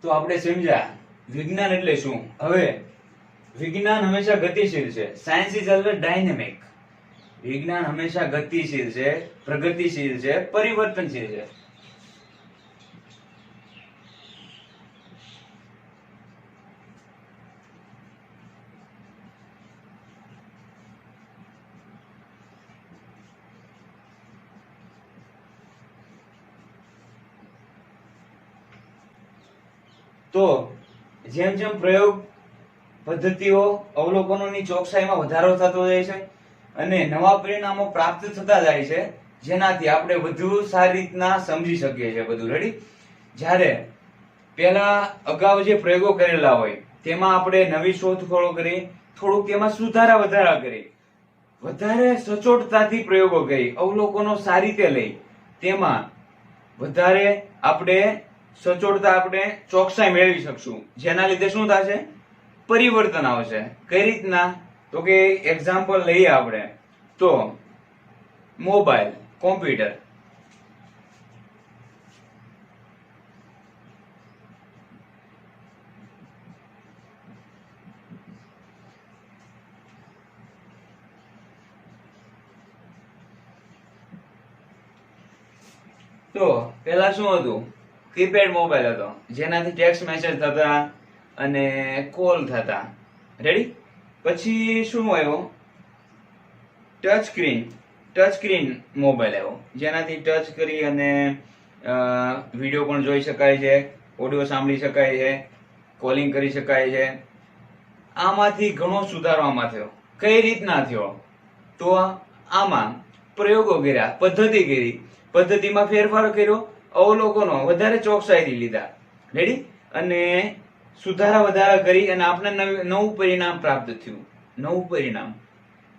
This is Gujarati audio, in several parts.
તો આપણે સમજ્યા વિજ્ઞાન એટલે શું. હવે વિજ્ઞાન હંમેશા ગતિશીલ છે. Science is always dynamic. વિજ્ઞાન હંમેશા ગતિશીલ છે, પ્રગતિશીલ છે, પરિવર્તનશીલ છે. તો જેમ જેમ પ્રયોગ પદ્ધતિઓ અવલોકનોની ચોકસાઈમાં વધારો થતો જાય છે અને નવા પરિણામો પ્રાપ્ત થતા જાય છે, જેનાથી આપણે વધુ સારી રીતના સમજી શકીએ છીએ બધું. રેડી? જ્યારે પહેલા અગાઉ જે પ્રયોગો કરેલા હોય તેમાં આપણે નવી શોધખોળો કરી, થોડુંક તેમાં સુધારા વધારા કરી, વધારે સચોટતાથી પ્રયોગો કરી, અવલોકનો સારી રીતે લઈ, તેમાં વધારે આપણે સચોટતા, આપણે ચોકસાઈ મેળવી શકશું. જેના લીધે શું થશે? પરિવર્તન આવશે. કઈ રીતના? તો કે એક્ઝામ્પલ લઈએ આપણે તો મોબાઈલ, કોમ્પ્યુટર. તો પેલા શું હતું? કીપેડ મોબાઈલ હતો, જેનાથી ટેક્સ્ટ મેસેજ થતા અને કોલ થતા. રેડી? પછી શું આવ્યો? ટચ સ્ક્રીન મોબાઈલ આવ્યો, જેનાથી ટચ કરી અને વિડીયો પણ જોઈ શકાય છે, ઓડિયો સાંભળી શકાય છે, કોલિંગ કરી શકાય છે. આમાંથી ઘણો સુધારો આમાં થયો. કઈ રીતના થયો? તો આમાં પ્રયોગો કર્યા, પદ્ધતિ કરી, પદ્ધતિમાં ફેરફાર કર્યો, અવલોકનો વધારે ચોકસાઈથી લીધા. રેડી? અને સુધારા વધારા કરી અને આપણે નવું પરિણામ પ્રાપ્ત થયું. નવું પરિણામ.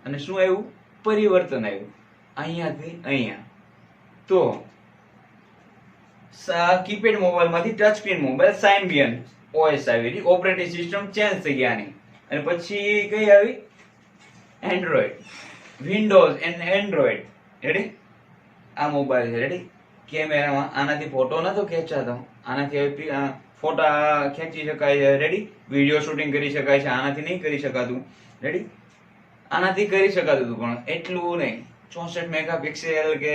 અને શું આવ્યું? પરિવર્તન આવ્યું અહીંયાથી અહીંયા. તો કીપેડ મોબાઈલ માંથી ટચ સ્ક્રીન મોબાઈલ, સાયમ્બિયન ઓએસ આવી, ઓપરેટિંગ સિસ્ટમ ચેન્જ થઈ ગયા આની. અને પછી કઈ આવી? Android, Windows and Android. Ready? આ મોબાઈલ છે. રેડી? કેમેરામાં આનાથી ફોટો નતો ખેંચાતો, આનાથી ફોટા ખેંચી શકાય છે. રેડી? વિડીયો શૂટિંગ કરી શકાય છે. આનાથી નહીં કરી શકાતું. રેડી? આનાથી કરી શકાતું હતું પણ એટલું નહીં. 64 મેગાપિક્સેલ કે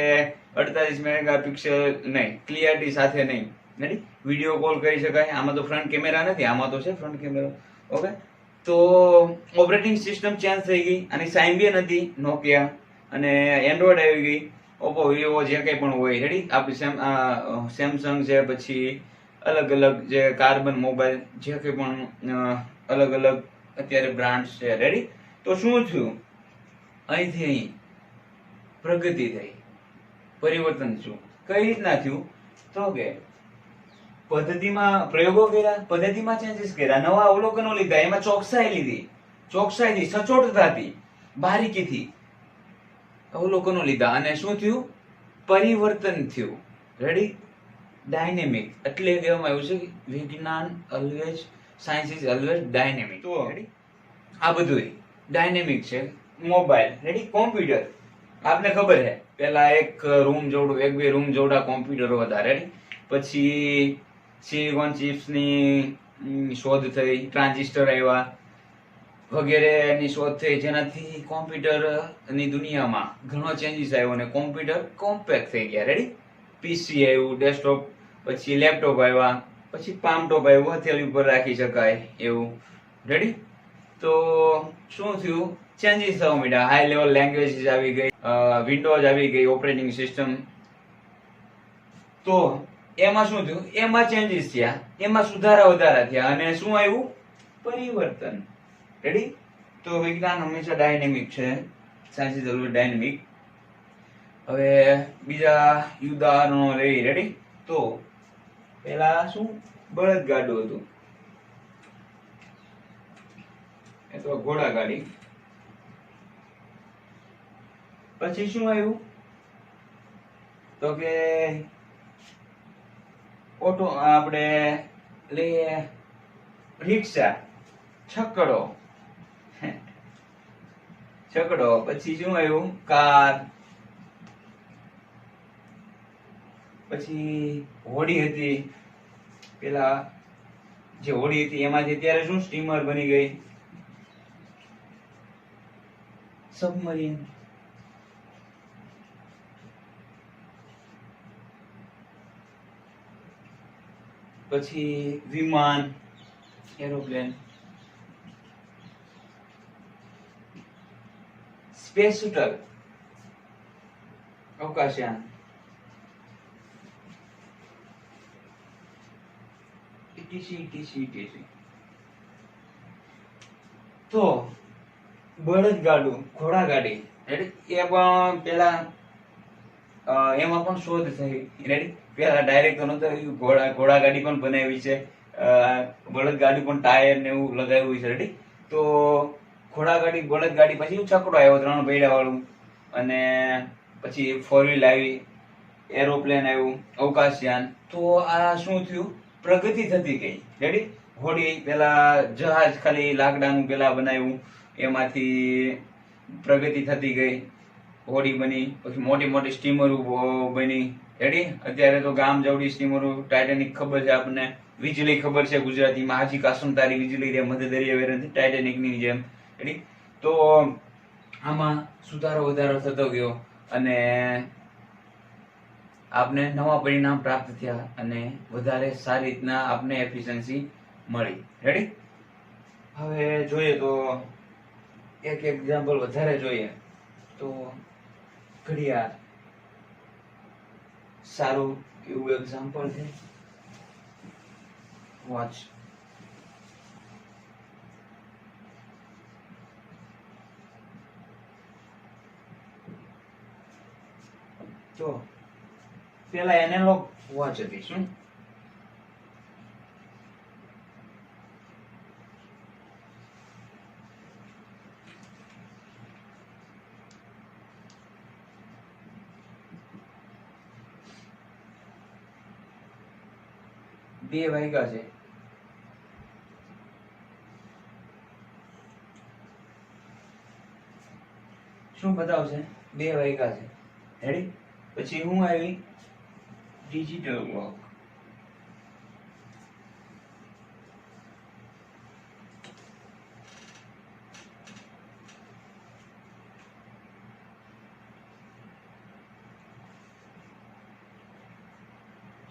48 મેગાપિક્સેલ નહીં, ક્લિયરિટી સાથે નહીં. રેડી? વિડીયો કોલ કરી શકાય. આમાં તો ફ્રન્ટ કેમેરા નથી, આમાં તો છે ફ્રન્ટ કેમેરો. ઓકે? તો ઓપરેટિંગ સિસ્ટમ ચેન્જ થઈ ગઈ. અને સાયમ્બિયન હતી નોકિયા, અને એન્ડ્રોઈડ આવી ગઈ, ઓપ્પો, વિવો, જે કંઈ પણ હોય. રેડી? આપણે સેમસંગ છે, પછી અલગ અલગ જે કાર્બન મોબાઈલ, જે કંઈ પણ અલગ અલગ અત્યારે બ્રાન્ડ છે. રેડી? તો શું થયું? અહીંથી અહીં પ્રગતિ થઈ, પરિવર્તન થયું. કઈ રીતના થયું? તો કે પદ્ધતિમાં પ્રયોગો કર્યા, પદ્ધતિમાં ચેન્જીસ કર્યા, નવા અવલોકનો લીધા, એમાં ચોકસાઈ લીધી, ચોકસાઈથી, સચોટતાથી, બારીકીથી અવલોકનો લીધા. અને શું થયું? પરિવર્તન થયું. રેડી? ડાયનેમિક. એટલે કહેવામાં આવ્યું છે કે વિજ્ઞાન always, science is always dynamic. તો રેડી? આ બધું ડાયનેમિક છે. મોબાઈલ. રેડી? કોમ્પ્યુટર. આપને ખબર છે પેલા એક રૂમ જોડું, એક બે રૂમ જોડા કોમ્પ્યુટરો હતા. રેડી? પછી સિલિકોન ચિપ્સ ની શોધ થઈ, ટ્રાન્ઝિસ્ટર આવ્યા, વગેરેની શોધ થઈ, જેનાથી કોમ્પ્યુટર ની દુનિયામાં ઘણો ચેન્જીસ આવ્યો અને કોમ્પ્યુટર કોમ્પેક્ટ થઈ ગયા. રેડી? પીસી આવ્યું, ડેસ્કટોપ, પછી લેપટોપ આવ્યા, પછી પામટોપ આવ્યું, હથેળી ઉપર રાખી શકાય એવું. રેડી? તો શું થયું? ચેન્જીસ થવા માંડ્યા. હાઈ લેવલ લેંગ્વેજીસ આવી ગઈ, વિન્ડોઝ આવી ગઈ, ઓપરેટિંગ સિસ્ટમ. તો એમાં શું થયું? એમાં ચેન્જીસ થયા, એમાં સુધારા વધારા થયા, અને શું આવ્યું? પરિવર્તન. રેડી? તો વિજ્ઞાન હંમેશા ડાયનેમિક છે, સાયન્સ ઇઝ ઓલવેઝ ડાયનેમિક. હવે બીજા ઉદાહરણો લઈ. રેડી? તો પેલા શું? બળદગાડું હતું, એ તો ઘોડા ગાડી. પછી શું આવ્યું? તો કે ઓટો, આપણે લઈએ રિક્ષા, છકડો. છકડો. પછી શું આવ્યું? કાર. પછી હોડી હતી, પેલા જે હોડી હતી એમાંથી અત્યારે શું સ્ટીમર બની ગઈ, સબમરીન. પછી વિમાન, એરોપ્લેન, સ્પેસ શટલ, અવકાશયાન, etc. તો બળદગાડું, ઘોડાગાડી, રેડી, એ પણ પેલા એમાં પણ શોધ થઈ, રેડી. પેલા ડાયરેક્ટ તો નતો, ઘોડાગાડી પણ બનાવી છે, બળદગાડી પણ ટાયર ને એવું લગાવ્યું છે, રેડી. તો ઘોડાગાડી, બળદગાડી, પછી છકડો આવ્યો 3 પૈડા વાળું, અને પછી 4 વ્હીલ આવી, એરોપ્લેન આવ્યું, અવકાશયાન. તો આ શું થયું, પ્રગતિ થતી ગઈ, રેડી. હોડી, પેલા જહાજ ખાલી લાકડાનું પેલા બનાવ્યું, એમાંથી પ્રગતિ થતી ગઈ, હોડી બની, પછી મોટી મોટી સ્ટીમરો બની, રેડી. અત્યારે તો ગામ જવડી સ્ટીમરો, ટાઇટેનિક ખબર છે આપણને, વીજળી ખબર છે ગુજરાતીમાં, હાજી કાસમ તારી વીજળી રે મધ્ય દરિયા વેરણથી, ટાઇટેનિક ની જેમ, રેડી. તો આમાં સુધારો વધારો થતો ગયો અને આપને નવા પરિણામ પ્રાપ્ત થયા અને વધારે સારી રીતના આપને એફિશિયન્સી મળી, રેડી. હવે જોઈએ તો એક એક્ઝામ્પલ વધારે જોઈએ તો ઘડિયાળ સારું એવું એક્ઝામ્પલ છે, વોચ. તો પેલા એનાલોગ વોચ હતી, શું? બે વાગ્યા છે, શું બતાવશે? 2 વાગ્યા છે, રેડી. પછી હું આવી ડિજિટલ ક્લોક.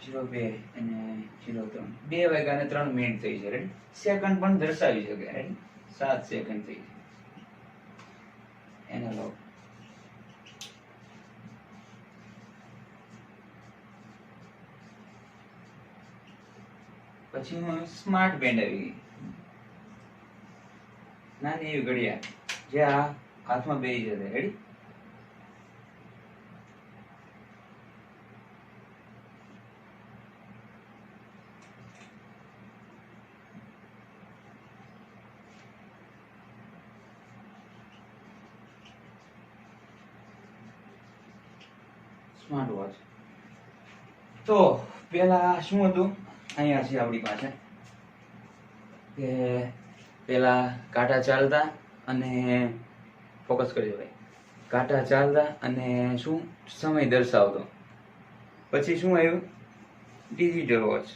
જીરો 2 અને 03, 2 વાગ્યા અને 3 મિનિટ થઈ છે, રેડી. સેકન્ડ પણ દર્શાવી શકે, રેડી. 7 સેકન્ડ થઈ છે, એનાલોગ. પછી સ્માર્ટ બેન્ડ આવી ગઈ, નાની એવી ઘડિયાળ જે આ હાથમાં બેસી જશે, રેડી. Smart watch. તો પેલા શું હતું, અહીંયા છે આપણી પાસે કે પેલા કાંટા ચાલતા અને ફોકસ કરજો ભાઈ, કાંટા ચાલતા અને શું સમય દર્શાવતો. પછી શું આવ્યું, ડિજિટલ વોચ,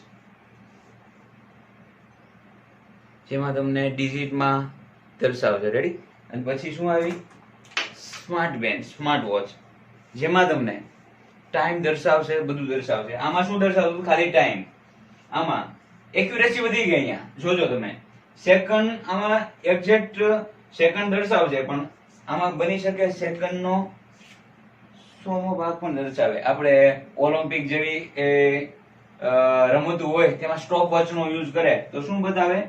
જેમાં તમને ડિજિટમાં દર્શાવશે, રેડી. અને પછી શું આવી, સ્માર્ટ બેન્ડ, સ્માર્ટ વોચ, જેમાં તમને ટાઈમ દર્શાવશે, બધું દર્શાવશે. આમાં શું દર્શાવતું, ખાલી ટાઈમ. આમાં એક્યુરેસી વધી ગઈ, અહીંયા જોજો તમે, સેકન્ડ, આમાં એક્ઝેક્ટ સેકન્ડ દર્શાવશે, પણ આમાં બની શકે સેકન્ડનો 100મો ભાગ પણ દર્શાવે. આપણે ઓલિમ્પિક જેવી રમતો હોય તેમાં સ્ટોપ વોચ નો યુઝ કરે તો શું બતાવે,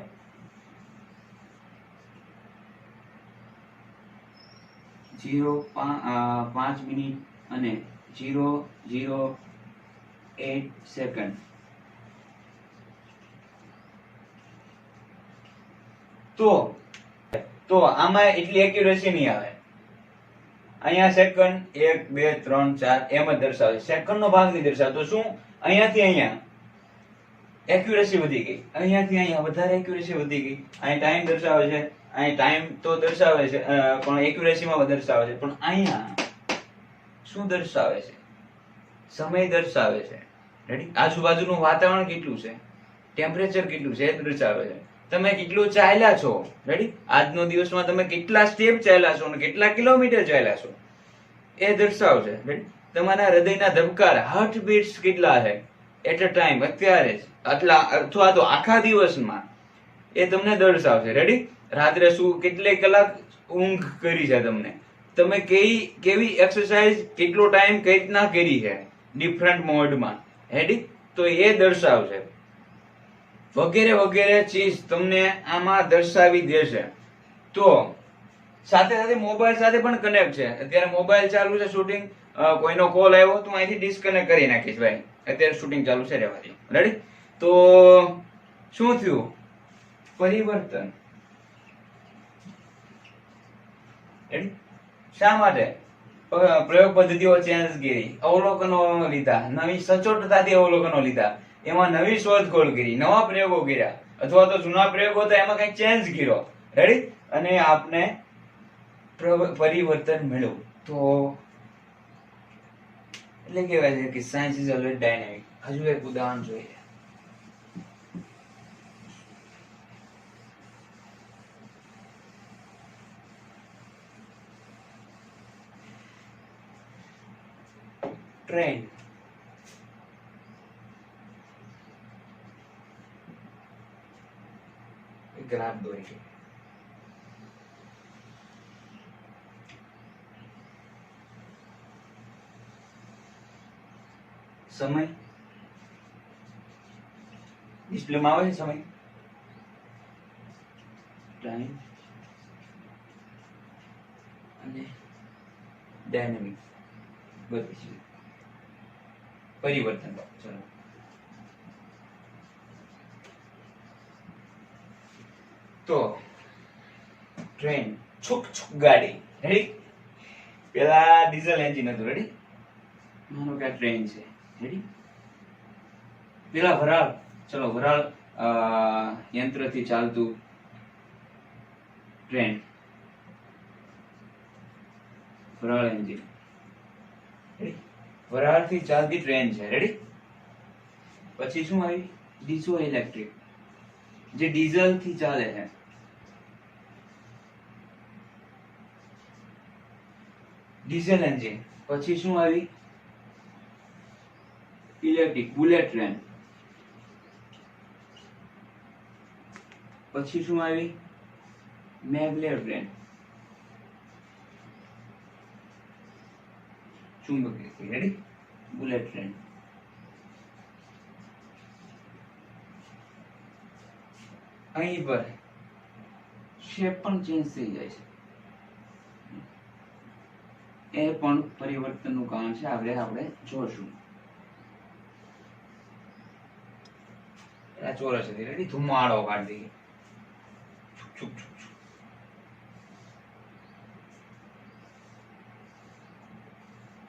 0.5 મિનિટ અને 0.08 સેકન્ડ. તો આમાં એટલી એક્યુરેસી નહીં આવે. અહીંયા સેકન્ડ 1 2 3 4 એમ જ દર્શાવે, સેકન્ડ નો ભાગ નહીં દર્શાવે. તો શું, અહીંયાથી અહીંયા એક્યુરેસી વધી ગઈ, અહીંયાથી અહીંયા વધારે એક્યુરેસી વધી ગઈ. અહીં ટાઈમ દર્શાવે છે, અહીં ટાઈમ તો દર્શાવે છે પણ એક્યુરેસીમાં દર્શાવે છે, પણ અહીંયા શું દર્શાવે છે, સમય દર્શાવે છે, રેડી. આજુબાજુનું વાતાવરણ કેટલું છે ટેમ્પરેચર કેટલું છે એ દર્શાવે છે. તમે કેટલું ચાલ્યા છો, રેડી, આજનો દિવસમાં તમે કેટલા સ્ટેપ ચાલ્યા છો અને કેટલા કિલોમીટર ચાલ્યા છો એ દર્શાવશે. રેડી, તમારા હૃદયના ધબકારા, હાર્ટ બીટ્સ કેટલા છે એટ અ ટાઈમ, અત્યારે જ, આટલા અથવા તો આખા દિવસમાં, એ તમને દર્શાવશે. રેડી, રાત્રે શું કેટલી કલાક ઊંઘ કરી છે તમને, તમે કેવી એક્સરસાઇઝ કેટલો ટાઈમ કઈ રીતના કરી છે ડિફરન્ટ મોડમાં, રેડી, તો એ દર્શાવશે. વગેરે વગેરે ચીજ તમને આમાં દર્શાવી દેશે. તો સાથે સાથે મોબાઈલ સાથે પણ કનેક્ટ છે. અત્યારે મોબાઈલ ચાલુ છે, શૂટિંગ, કોઈનો કોલ આવ્યો તો અહીંથી ડિસ્કનેક્ટ કરી નાખીશ ભાઈ, અત્યારે શૂટિંગ ચાલુ છે, રહેવા દો. રેડી, તો શું થયું? પરિવર્તન. રેડી, શા માટે? પ્રયોગ પદ્ધતિઓ ચેન્જ કરી, અવલોકનો લીધા, નવી સચોટતાથી અવલોકનો લીધા, એમાં નવી શોધખોળ કરી, નવા પ્રયોગો કર્યા, અથવા તો જૂના પ્રયોગો હતા એમાં કઈ ચેન્જ કર્યો. રેડી, અને આપને પરિવર્તન મળ્યું. તો એટલે કહેવાય છે કે સાયન્સ ઇઝ ઓલવેઝ ડાયનેમિક. હજુ એક ઉદાહરણ જોઈએ. ટ્રેન. ગ્રાફ દોરી છે. સમય ડિસ્પ્લેમાં આવે છે, સમય, ટાઈમ અને ડાયનેમિક, બધી છે પરિવર્તન. ચલો, તો ટ્રેન, છુક છુક ગાડી. રેડી, પેલા ડીઝલ એન્જિન હતું. રેડી, માનો કે આ ટ્રેન છે. રેડી, પેલા વરાળ, ચલો વરાળ યંત્રથી ચાલતું ટ્રેન, વરાળ એન્જિન. વરાળથી ચાલતી ટ્રેન છે. રેડી, પછી શું આવી? ડીઝો ઇલેક્ટ્રિક, જે ડીઝલ થી ચાલે છે. Diesel engine. પછી શું આવી? Electric, bullet train. પછી શું આવી? મેગ્લેવ ટ્રેન, ચુંબકીય. Ready, bullet train. અહીં પર શેપ પણ ચેન્જ થઈ જાય છે, એ પણ પરિવર્તનનું કારણ છે. આપણે જોશું. ચોરસ હતી. રેડી, ધુમાડો કાઢી. છુક છુક છુક.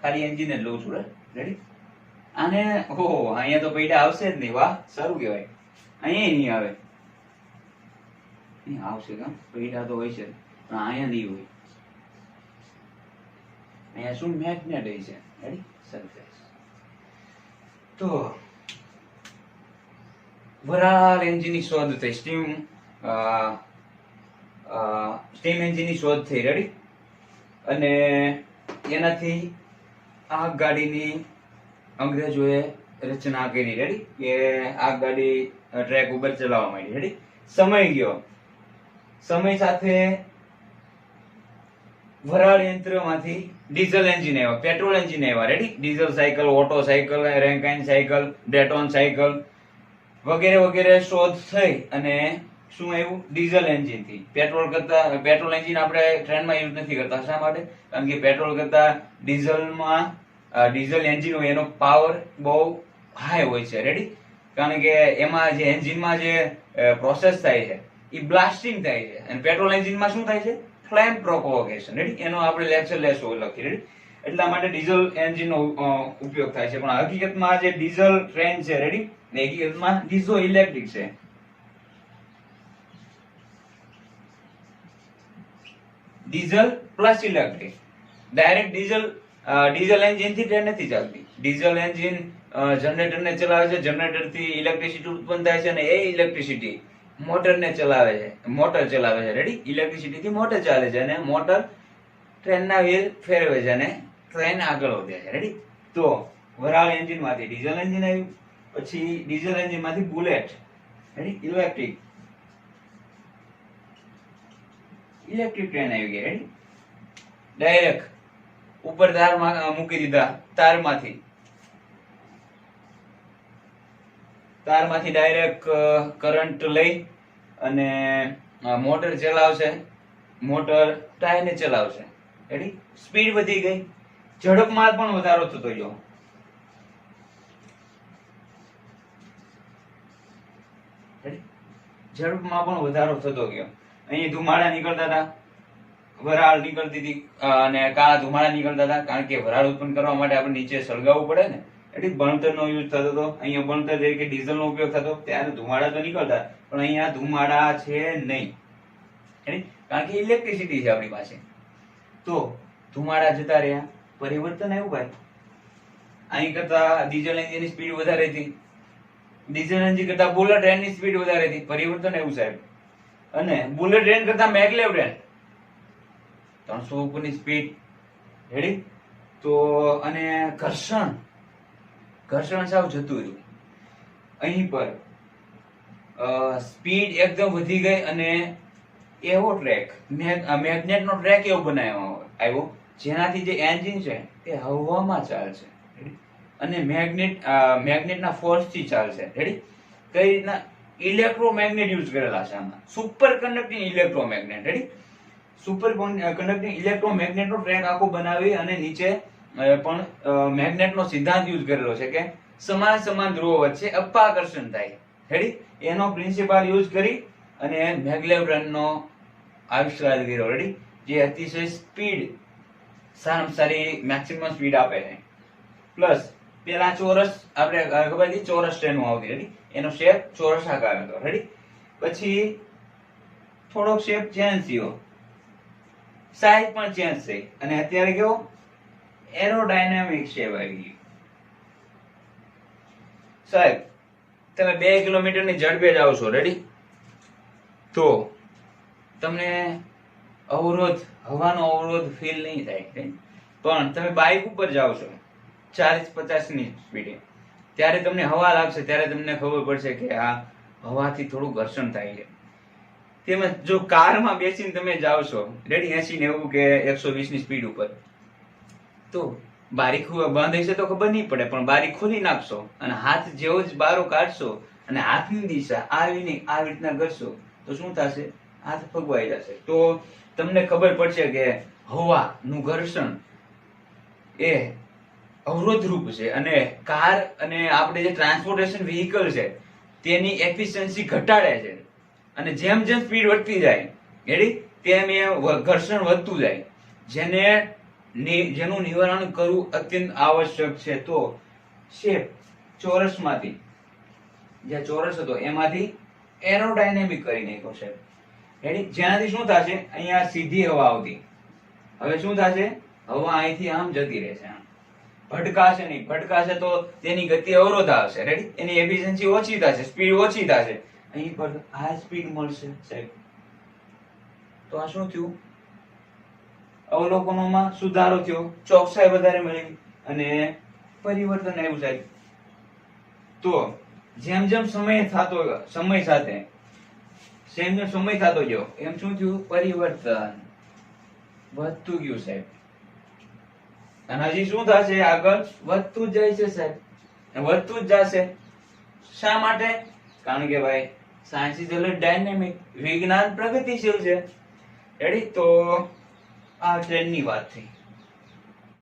ખાલી એન્જિન જ લઉં છું. રેડી, આને ઓહો અહીંયા તો પૈડા આવશે જ નહીં. વાહ, સારું કહેવાય. અહીંયા નહીં આવે. આવશે કામ, પૈડા તો હોય છે પણ અહીંયા નહીં હોય. અહીંયા શું? મેગ્નેટ હોય છે. Ready, surface. તો વરાળ એન્જિનની શોધ થઈ, સ્ટીમ એન્જિનની શોધ થઈ. રેડી, અને એનાથી આગગાડીની અંગ્રેજોએ રચના કરી. રેડી, કે આગગાડી ટ્રેક ઉપર ચલાવવા માંડી. રેડી, સમય ગયો, સમય સાથે વરાળ યંત્રમાંથી ડીઝલ એન્જિન આવ્યા, પેટ્રોલ એન્જિન આવ્યા. Ready, diesel cycle, auto cycle, Rankine cycle, Brayton cycle વગેરે વગેરે શોધ થઈ. અને શું આવ્યું? ડીઝલ એન્જિન થી. પેટ્રોલ એન્જિન આપણે ટ્રેનમાં યુઝ નથી કરતા. શા માટે? કારણ કે પેટ્રોલ કરતા ડીઝલ એન્જિન હોય એનો પાવર બહુ હાઈ હોય છે. રેડી, કારણ કે એમાં જે એન્જિનમાં જે પ્રોસેસ થાય છે એ બ્લાસ્ટિંગ થાય છે. અને પેટ્રોલ એન્જિનમાં શું થાય છે? Flame propagation. રેડી, એનો આપણે લેક્ચર લેશું લખી. રેડી, એટલા માટે ડીઝલ એન્જિનનો ઉપયોગ થાય છે. પણ હકીકતમાં જે ડીઝલ ટ્રેન છે, રેડી, હકીકતમાં ડીઝો ઇલેક્ટ્રિક છે. Diesel plus electric. Direct diesel engine થી ટ્રેન નથી ચાલતી. ડીઝલ એન્જિન જનરેટરને ચલાવે છે, જનરેટર થી ઇલેક્ટ્રિસિટી ઉત્પન્ન થાય છે અને એ ઇલેક્ટ્રિસિટી મોટરને ચલાવે છે, મોટર ચલાવે છે. રેડી? ઇલેક્ટ્રિસિટી થી મોટર ચાલે છે અને મોટર ટ્રેનના વ્હીલ ફેરવે છે અને ટ્રેન આગળ વધે છે. રેડી? તો વરાળ એન્જિન માંથી ડીઝલ એન્જિન આવ્યું, પછી ડીઝલ એન્જિન માંથી બુલેટ. રેડી? ઇલેક્ટ્રિક ટ્રેન આવી ગઈ. રેડી? ડાયરેક્ટ ઉપર તારમાં મૂકી દીધા, તારમાંથી ડાયરેક્ટ કરંટ લઈ અને મોટર ચલાવશે, મોટર ટાયરને ચલાવશે. રેડી? સ્પીડ વધી ગઈ, ઝડપમાં પણ વધારો થતો ગયો. ઝડપમાં પણ વધારો થતો ગયો. અહીં ધુમાડા નીકળતા હતા, વરાળ નીકળતી હતી અને કાળા ધુમાડા નીકળતા હતા, કારણ કે વરાળ ઉત્પન્ન કરવા માટે આપણે નીચે સળગાવવું પડે ને. એટલે બળતણનો યુઝ થતો હતો. અહીંયા બળતણ તરીકે ડીઝલનો ઉપયોગ થતો, ત્યારે ધુમાડા તો નીકળતા, પણ અહીંયા ધુમાડા છે નહીં. કારણ કે ઇલેક્ટ્રિસિટી છે આપણી પાસે. તો ધુમાડા જતા રહ્યા, પરિવર્તન આવ્યું ભાઈ. અહીં કરતા ડીઝલ એન્જિનની સ્પીડ વધારે હતી, ડીઝલ એન્જિન કરતા બુલેટ ટ્રેનની સ્પીડ વધારે હતી. પરિવર્તન આવ્યું સાહેબ. અને બુલેટ ટ્રેન કરતા મેગ્લેવ ટ્રેન 300 ઉપરની સ્પીડ. રેડી? તો અને ઘર્ષણ સાવ જતું રહ્યું. અહીં પર સ્પીડ એકદમ વધી ગઈ અને એવો ટ્રેક, મેગ્નેટનો ટ્રેક એવો બનાવવામાં આવ્યો જેનાથી જે એન્જિન છે એ હવામાં ચાલશે. અને મેગ્નેટના ફોર્સથી ચાલશે. રેડી? કઈ રીતના? ઇલેક્ટ્રોમેગ્નેટ યુઝ કરેલા છે આમાં. Superconducting electromagnet. Ready? Superconducting ઇલેક્ટ્રોમેગ્નેટનો ટ્રેક આખો બનાવી અને નીચે પણ મેગ્નેટનો સિદ્ધાંત યુઝ કરેલો છે કે સમાન ધ્રુવો વચ્ચે અપાકર્ષણ થાય. રેડી? એનો પ્રિન્સિપલ યુઝ કરી અને મેગ્લેવ ટ્રેનનો આવિષ્કાર કર્યો. રેડી? જે અતિશય સ્પીડ, સારામાં સારી મેક્સિમમ સ્પીડ આપે છે. પ્લસ પેલા ચોરસ, આપણે ખબર હતી ચોરસ ટ્રેનો આવતી. રેડી? એનો શેપ ચોરસાકાર હતો. રેડી? પછી થોડોક શેપ ચેન્જ થયો, સાઈઝ પણ ચેન્જ થઈ અને અત્યારે કેવો એરોડાયનામિક શેપ આવી ગયો. સાહેબ તમે 2 કિલોમીટરની ઝડપે જાઓ છો. રેડી? તો તમને હવાનો અવરોધ ફીલ નહીં થાય. પણ તમે બાઇક ઉપર જાઓ છો 40-50 ની સ્પીડે, ત્યારે તમને હવા લાગશે, ત્યારે તમને ખબર પડશે કે આ હવાથી થોડું ઘર્ષણ થાય છે. તેમજ જો કારમાં બેસીને તમે જાઓ છો, રેડી, 80-90 કે 120 ની સ્પીડ ઉપર, તો બારી બંધ હશે તો ખબર નહીં પડે, પણ બારી ખોલી નાખશો અને હાથ જેવો જ બારો કાઢશો અને હાથની દિશા આવી રીતના કરશો તો શું થશે? હાથ ફગવાઈ જશે. તો તમને ખબર પડશે કે હવાનું ઘર્ષણ એ અવરોધરૂપ છે અને કાર અને આપણે જે ટ્રાન્સપોર્ટેશન વ્હીકલ છે તેની એફિશિયન્સી ઘટાડે છે. અને જેમ સ્પીડ વધતી જાય, રેડી, તેમ એ ઘર્ષણ વધતું જાય, જેનું નિવારણ કરવું અત્યંત આવશ્યક છે. તો શેપ ચોરસમાંથી, જે ચોરસ હતો એમાંથી એરોડાયનેમિક કરી નાખ્યો છે. રેડી? જેનાથી શું થશે? અહીંયા સીધી હવા આવતી, હવે શું થશે? હવા અહીંથી આમ જતી રહેશે, આમ ભટકાશે નહીં. ભટકાશે તો તેની ગતિ અવરોધ આવશે. રેડી? એની એફિશિયન્સી ઓછી થશે, સ્પીડ ઓછી થશે. અહીં પર આ સ્પીડ મળશે સાહેબ. તો આ શું થયું? અવલોકનોમાં સુધારો થયો, ચોકસાઈ વધારે મળી અને પરિવર્તન આવ્યું સાહેબ. તો જેમ સમય થતો ગયો એમ શું થયું? પરિવર્તન વધતું ગયું સાહેબ. અને હજી શું થશે? આગળ વધતું જ જાય છે સાહેબ, વધતું જ જશે. શા માટે? કારણ કે ભાઈ સાયન્સ ઇઝ ઓલવેઝ ડાયનેમિક, વિજ્ઞાન પ્રગતિશીલ છે. રેડી? તો આ ટ્રેનની વાત થઈ.